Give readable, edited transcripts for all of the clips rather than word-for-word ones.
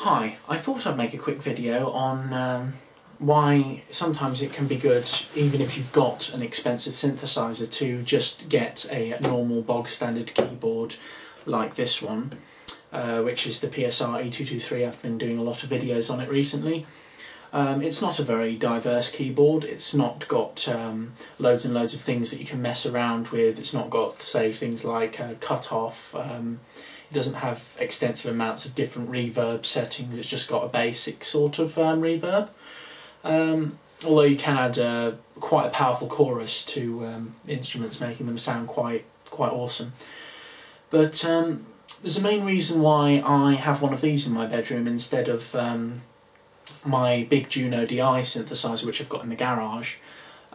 Hi, I thought I'd make a quick video on why sometimes it can be good, even if you've got an expensive synthesizer, to just get a normal bog standard keyboard like this one, which is the PSR E223. I've been doing a lot of videos on it recently. It's not a very diverse keyboard. It's not got loads and loads of things that you can mess around with. It's not got, say, things like cut-off. It doesn't have extensive amounts of different reverb settings. It's just got a basic sort of reverb. Although you can add quite a powerful chorus to instruments, making them sound quite awesome. But there's a main reason why I have one of these in my bedroom instead of my big Juno DI synthesizer, which I've got in the garage,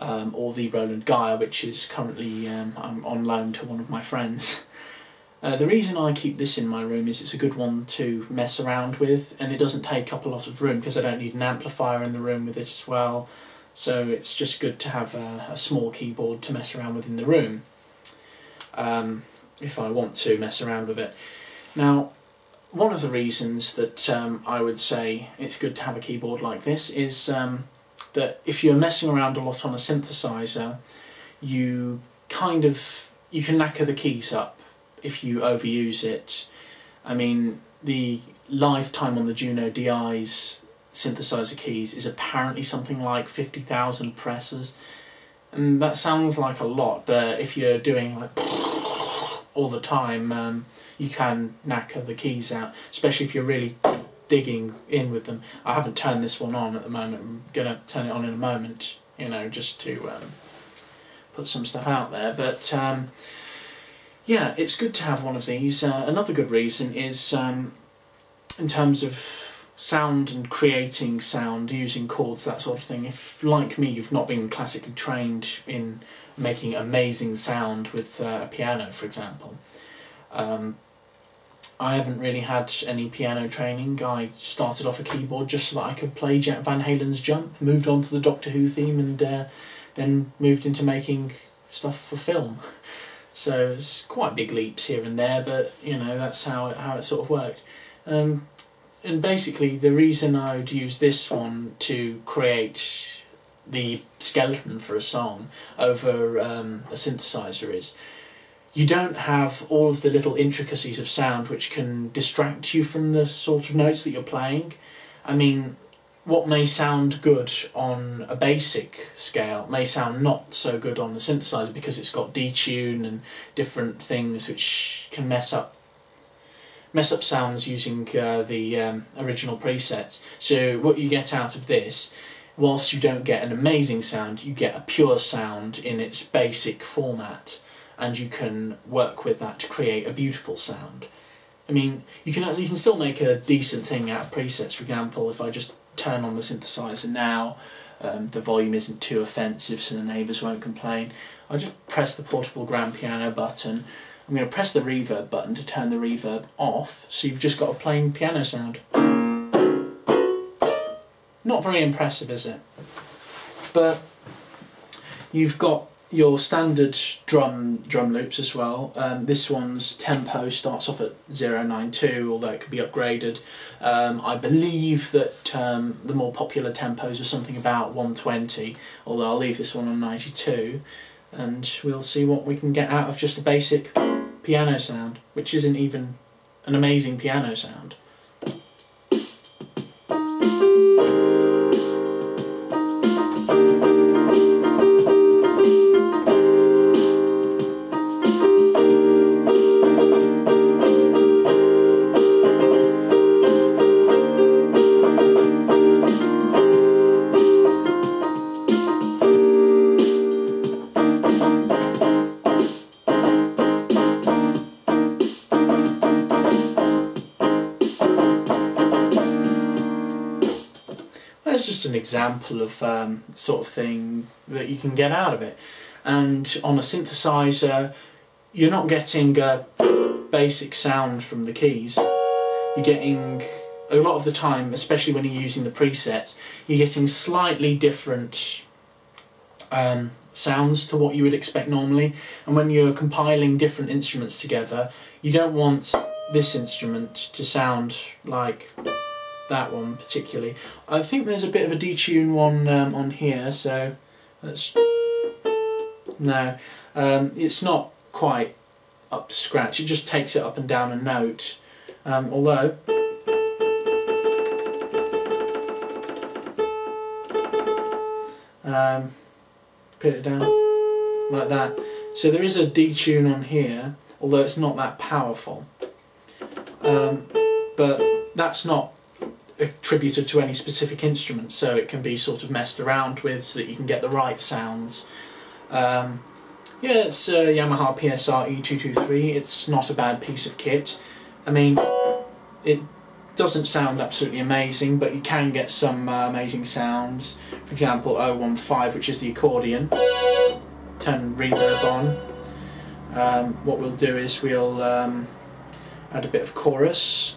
or the Roland Gaia, which is currently I'm on loan to one of my friends. The reason I keep this in my room is it's a good one to mess around with, and it doesn't take up a lot of room because I don't need an amplifier in the room with it as well. So it's just good to have a small keyboard to mess around with in the room, if I want to mess around with it. Now, one of the reasons that I would say it's good to have a keyboard like this is that if you're messing around a lot on a synthesizer, you can knacker the keys up if you overuse it. I mean, the lifetime on the Juno DI's synthesizer keys is apparently something like 50,000 presses, and that sounds like a lot, but if you're doing like all the time, you can knacker the keys out, especially if you're really digging in with them. I haven't turned this one on at the moment. I'm gonna turn it on in a moment, you know, just to put some stuff out there, but yeah, it's good to have one of these. Another good reason is in terms of sound and creating sound, using chords, that sort of thing. If, like me, you've not been classically trained in making amazing sound with a piano, for example. I haven't really had any piano training. I started off a keyboard just so that I could play Jack Van Halen's Jump, moved on to the Doctor Who theme, and then moved into making stuff for film. So it's quite big leaps here and there, but you know, that's how it sort of worked. And basically the reason I would use this one to create the skeleton for a song over a synthesizer is you don't have all of the little intricacies of sound which can distract you from the sort of notes that you're playing. I mean, what may sound good on a basic scale may sound not so good on the synthesizer because it's got detune and different things which can mess up sounds using the original presets. So what you get out of this, whilst you don't get an amazing sound, you get a pure sound in its basic format, and you can work with that to create a beautiful sound. I mean, you can still make a decent thing out of presets. For example, if I just turn on the synthesizer now, the volume isn't too offensive so the neighbours won't complain. I just press the portable grand piano button. I'm going to press the reverb button to turn the reverb off, so you've just got a plain piano sound. Not very impressive, is it? But you've got your standard drum loops as well. This one's tempo starts off at 092, although it could be upgraded. I believe that the more popular tempos are something about 120, although I'll leave this one on 92, and we'll see what we can get out of just a basic piano sound, which isn't even an amazing piano sound. That's just an example of sort of thing that you can get out of it. And on a synthesizer, you're not getting a basic sound from the keys. You're getting, a lot of the time, especially when you're using the presets, you're getting slightly different sounds to what you would expect normally. And when you're compiling different instruments together, you don't want this instrument to sound like that one particularly. I think there's a bit of a detune one on here, so let's... No, it's not quite up to scratch. It just takes it up and down a note. Although... put it down like that. So there is a detune on here, although it's not that powerful. But that's not attributed to any specific instrument, so it can be sort of messed around with so that you can get the right sounds. Yeah, it's a Yamaha PSR E223. It's not a bad piece of kit. I mean, it doesn't sound absolutely amazing, but you can get some amazing sounds. For example, 015, which is the accordion. Turn reverb on. What we'll do is we'll add a bit of chorus.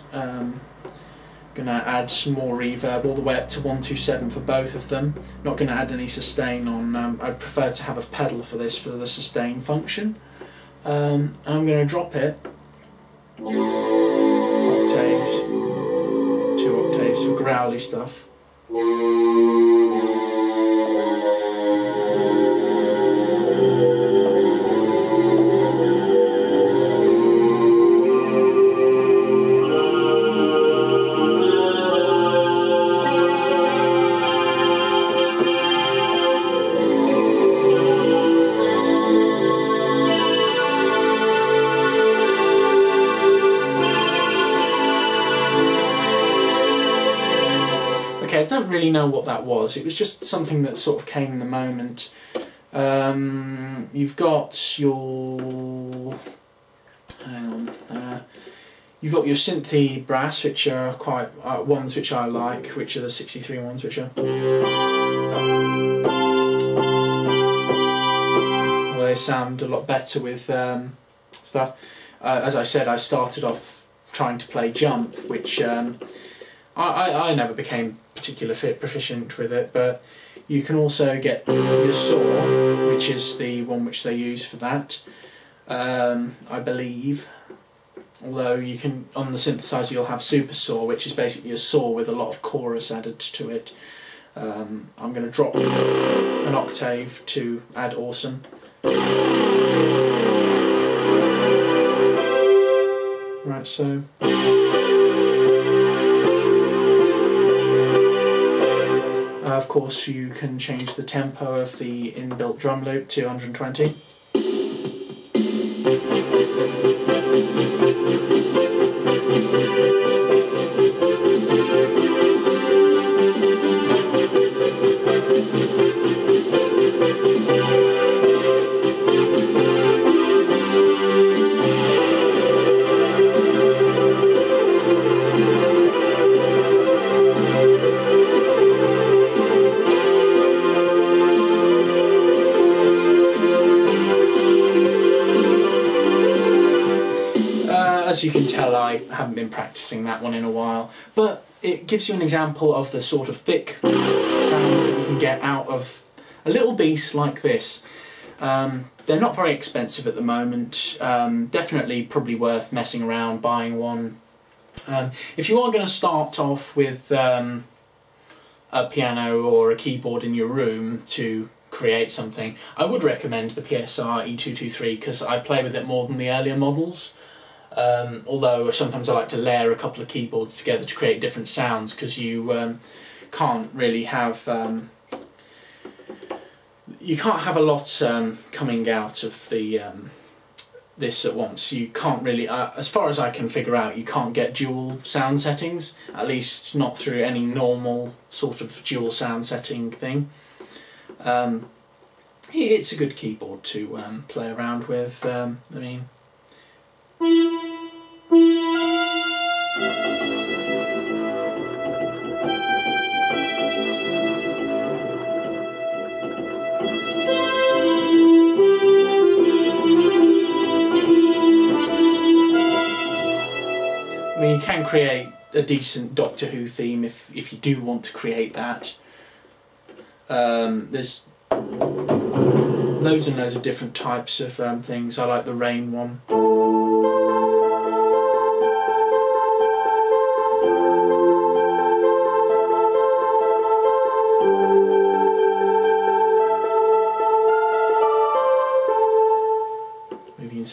Gonna add some more reverb all the way up to 127 for both of them. Not gonna add any sustain on. I'd prefer to have a pedal for this for the sustain function. I'm gonna drop it octaves, 2 octaves for growly stuff. Okay, I don't really know what that was. It was just something that sort of came in the moment. You've got your... hang on. You've got your synthy brass, which are quite... ones which I like, which are the 63 ones, which are... well, they sound a lot better with stuff. As I said, I started off trying to play jump, which... I never became particularly proficient with it, but you can also get the saw, which is the one which they use for that, I believe. Although you can, on the synthesizer, you'll have super saw, which is basically a saw with a lot of chorus added to it. I'm going to drop an octave to add awesome. Right, so... of course, you can change the tempo of the inbuilt drum loop to 120. As you can tell, I haven't been practicing that one in a while, but it gives you an example of the sort of thick sounds that you can get out of a little beast like this. They're not very expensive at the moment, definitely probably worth messing around, buying one. If you are going to start off with a piano or a keyboard in your room to create something, I would recommend the PSR E223 because I play with it more than the earlier models. Although sometimes I like to layer a couple of keyboards together to create different sounds, because you can't really have a lot coming out of the this at once. You can't really, as far as I can figure out, you can't get dual sound settings, at least not through any normal sort of dual sound setting thing. It's a good keyboard to play around with. I mean, you can create a decent Doctor Who theme if you do want to create that. There's loads and loads of different types of things. I like the rain one.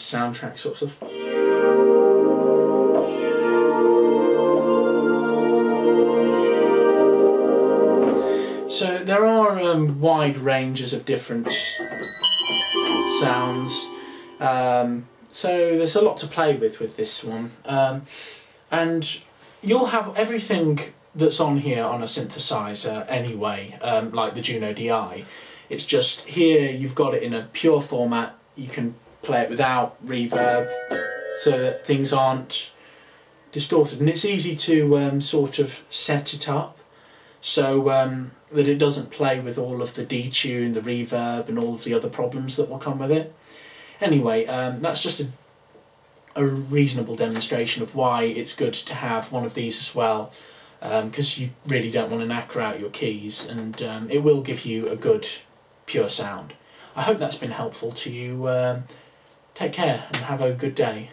soundtrack sorts of. So there are wide ranges of different sounds. So there's a lot to play with this one. And you'll have everything that's on here on a synthesizer anyway, like the Juno DI. It's just here you've got it in a pure format. You can play it without reverb so that things aren't distorted, and it's easy to sort of set it up so that it doesn't play with all of the detune, the reverb and all of the other problems that will come with it. Anyway, that's just a reasonable demonstration of why it's good to have one of these as well, because you really don't want to knacker out your keys, and it will give you a good pure sound. I hope that's been helpful to you. Take care and have a good day.